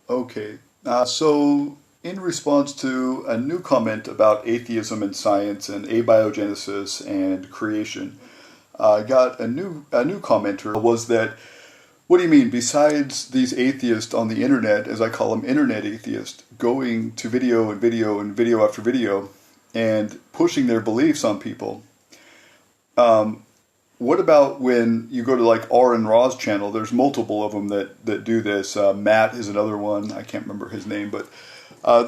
Okay. So in response to a new comment about atheism and science and abiogenesis and creation, I got a new commenter was that, what do you mean, besides these atheists on the internet, as I call them, internet atheists, going to video and video and video after video and pushing their beliefs on people, what about when you go to like R and Ra's channel? There's multiple of them that do this. Matt is another one. I can't remember his name, but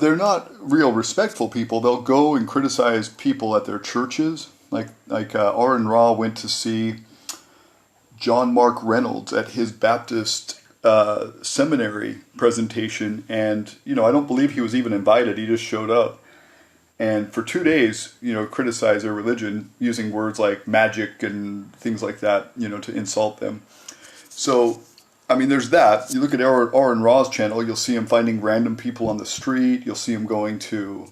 they're not real respectful people. They'll go and criticize people at their churches. Like R and Ra went to see John Mark Reynolds at his Baptist seminary presentation, and I don't believe he was even invited. He just showed up. And for 2 days, criticize their religion using words like magic and things like that, to insult them. So, I mean, there's that. You look at R and Ra's channel, you'll see him finding random people on the street. You'll see him going to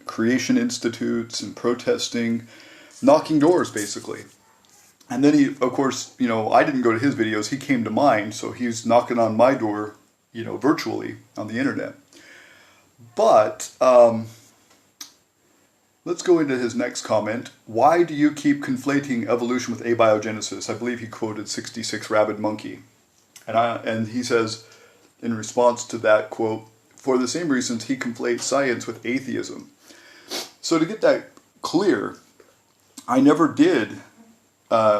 creation institutes and protesting, knocking doors, basically. And then he, of course, I didn't go to his videos. He came to mine, so he's knocking on my door, virtually on the internet. But let's go into his next comment. Why do you keep conflating evolution with abiogenesis? I believe he quoted 66 Rabid Monkey. And he says, in response to that quote, for the same reasons he conflates science with atheism. So to get that clear, I never did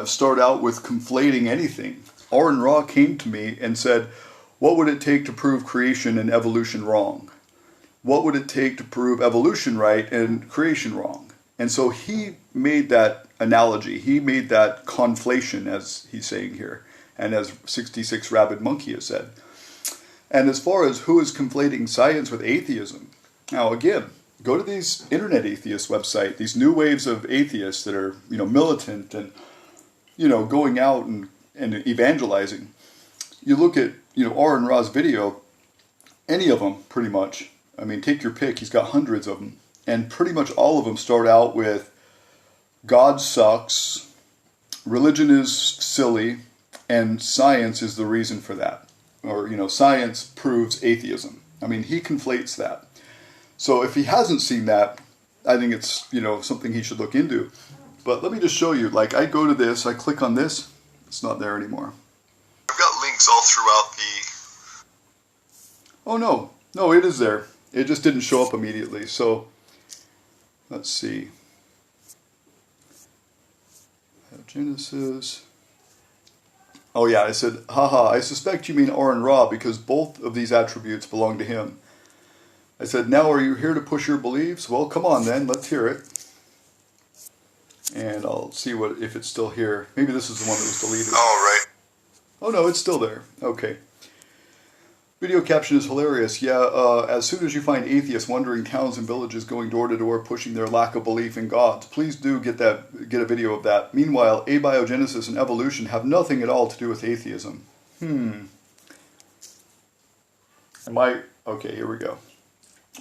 start out with conflating anything. R and Ra came to me and said, what would it take to prove creation and evolution wrong? What would it take to prove evolution right and creation wrong? And so he made that analogy. He made that conflation, as he's saying here, and as 66 Rabid Monkey has said. And as far as who is conflating science with atheism, now again, go to these internet atheist websites, these new waves of atheists that are, militant and, going out and evangelizing. You look at, R and Ra's video, any of them pretty much. I mean, take your pick. He's got hundreds of them. And pretty much all of them start out with, God sucks, religion is silly, and science is the reason for that. Or, science proves atheism. I mean, he conflates that. So if he hasn't seen that, I think it's, something he should look into. But let me just show you. Like, I go to this, I click on this, it's not there anymore. I've got links all throughout Oh, no. No, it is there. It just didn't show up immediately. So, let's see. Genesis. Oh yeah, I said, haha, I suspect you mean R and Ra because both of these attributes belong to him. I said, now are you here to push your beliefs? Well, come on then, let's hear it. And I'll see if it's still here. Maybe this is the one that was deleted. All right. Oh no, it's still there. Okay. Video caption is hilarious. Yeah, as soon as you find atheists wandering towns and villages going door to door pushing their lack of belief in gods, please do get a video of that. Meanwhile, abiogenesis and evolution have nothing at all to do with atheism. Okay, here we go.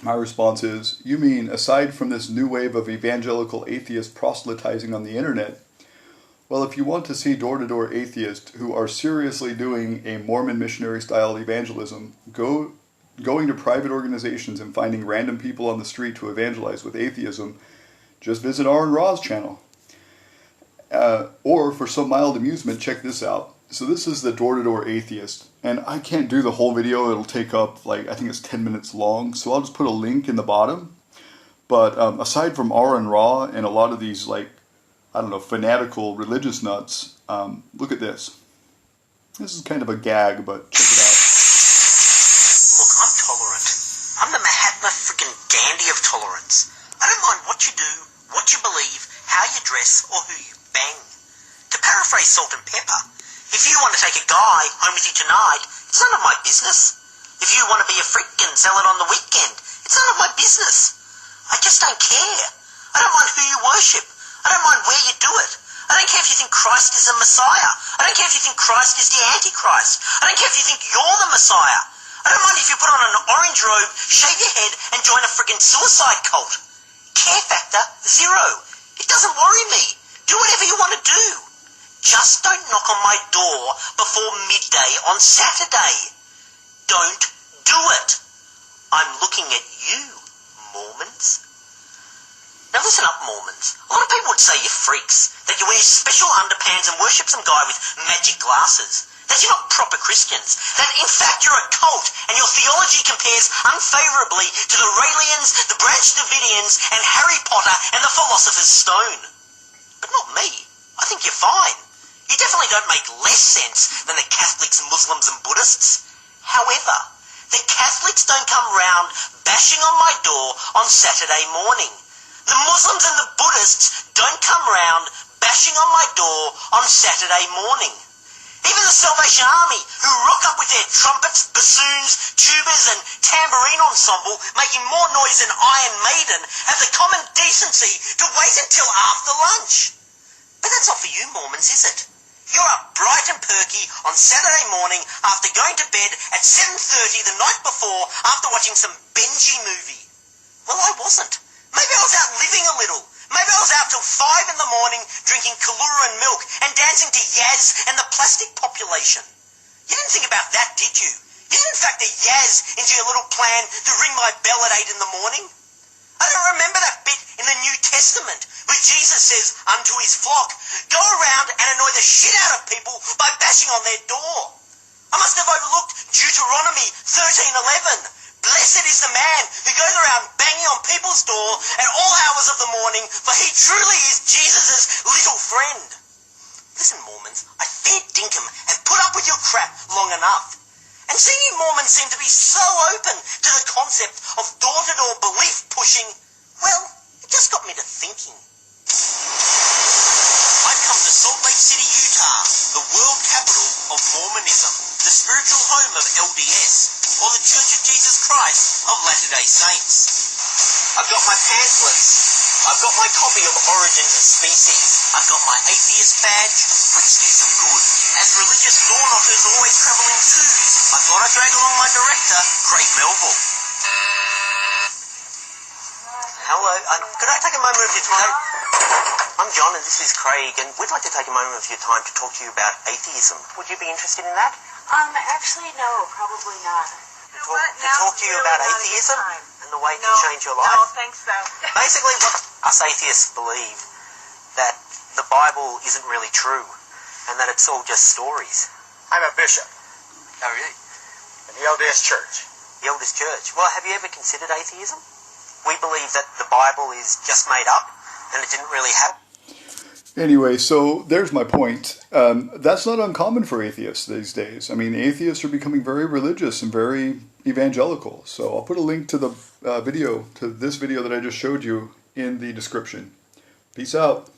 My response is, you mean aside from this new wave of evangelical atheist proselytizing on the internet, well, if you want to see door-to-door atheists who are seriously doing a Mormon missionary-style evangelism, going to private organizations and finding random people on the street to evangelize with atheism, just visit R and Ra's channel. Or for some mild amusement, check this out. So this is the door-to-door atheist, and I can't do the whole video. It'll take up, I think it's 10 minutes long, so I'll just put a link in the bottom. But aside from R and Ra and a lot of these, fanatical religious nuts, look at this. This is kind of a gag, but check it out. Look, I'm tolerant. I'm the Mahatma freaking Gandhi of tolerance. I don't mind what you do, what you believe, how you dress, or who you bang. To paraphrase Salt and Pepper, if you want to take a guy home with you tonight, it's none of my business. If you want to be a freak and sell it on the weekend, it's none of my business. I just don't care. I don't mind who you worship. I don't mind where you do it. I don't care if you think Christ is a Messiah. I don't care if you think Christ is the Antichrist. I don't care if you think you're the Messiah. I don't mind if you put on an orange robe, shave your head, and join a friggin' suicide cult. Care factor, 0. It doesn't worry me. Do whatever you want to do. Just don't knock on my door before midday on Saturday. Don't do it. I'm looking at you, Mormons. Now listen up, Mormons. A lot of people would say you're freaks, that you wear special underpants and worship some guy with magic glasses, that you're not proper Christians, that in fact you're a cult and your theology compares unfavourably to the Raelians, the Branch Davidians and Harry Potter and the Philosopher's Stone. But not me. I think you're fine. You definitely don't make less sense than the Catholics, Muslims and Buddhists. However, the Catholics don't come round bashing on my door on Saturday morning. The Muslims and the Buddhists don't come round bashing on my door on Saturday morning. Even the Salvation Army, who rock up with their trumpets, bassoons, tubas and tambourine ensemble, making more noise than Iron Maiden, have the common decency to wait until after lunch. But that's not for you Mormons, is it? You're up bright and perky on Saturday morning after going to bed at 7:30 the night before after watching some Benji movie. Well, I wasn't. Maybe I was out living a little. Maybe I was out till 5 in the morning drinking Kahlua and milk and dancing to Yaz and the plastic population. You didn't think about that, did you? You didn't factor Yaz into your little plan to ring my bell at 8 in the morning? I don't remember that bit in the New Testament where Jesus says unto his flock, go around and annoy the shit out of people by bashing on their door. I must have overlooked Deuteronomy 13:11. Blessed is the man who goes around banging on people's door at all hours of the morning, for he truly is Jesus' little friend. Listen, Mormons, I fear dinkum have put up with your crap long enough. And seeing you Mormons seem to be so open to the concept of door-to-door belief pushing, well, it just got me to thinking. I've come to Salt Lake City, Utah, the world capital of Mormonism, the spiritual home of LDS, or the Church of Jesus Christ of Latter-day Saints. I've got my pamphlets. I've got my copy of Origins of Species. I've got my atheist badge. Let's do some good. As religious door knockers always travel in twos, I thought I'd drag along my director, Craig Melville. Hello, could I take a moment of your time? I'm John and this is Craig, and we'd like to take a moment of your time to talk to you about atheism. Would you be interested in that? Actually, no, probably not. To talk to you about atheism and the way it can change your life? No, thanks though. Basically, what us atheists believe, that the Bible isn't really true, and that it's all just stories. I'm a bishop Oh, really? in the LDS Church. The eldest church. Well, have you ever considered atheism? We believe that the Bible is just made up, and it didn't really happen. Anyway, so there's my point. That's not uncommon for atheists these days. I mean, atheists are becoming very religious and very evangelical. So I'll put a link to the video, to this video that I just showed you in the description. Peace out.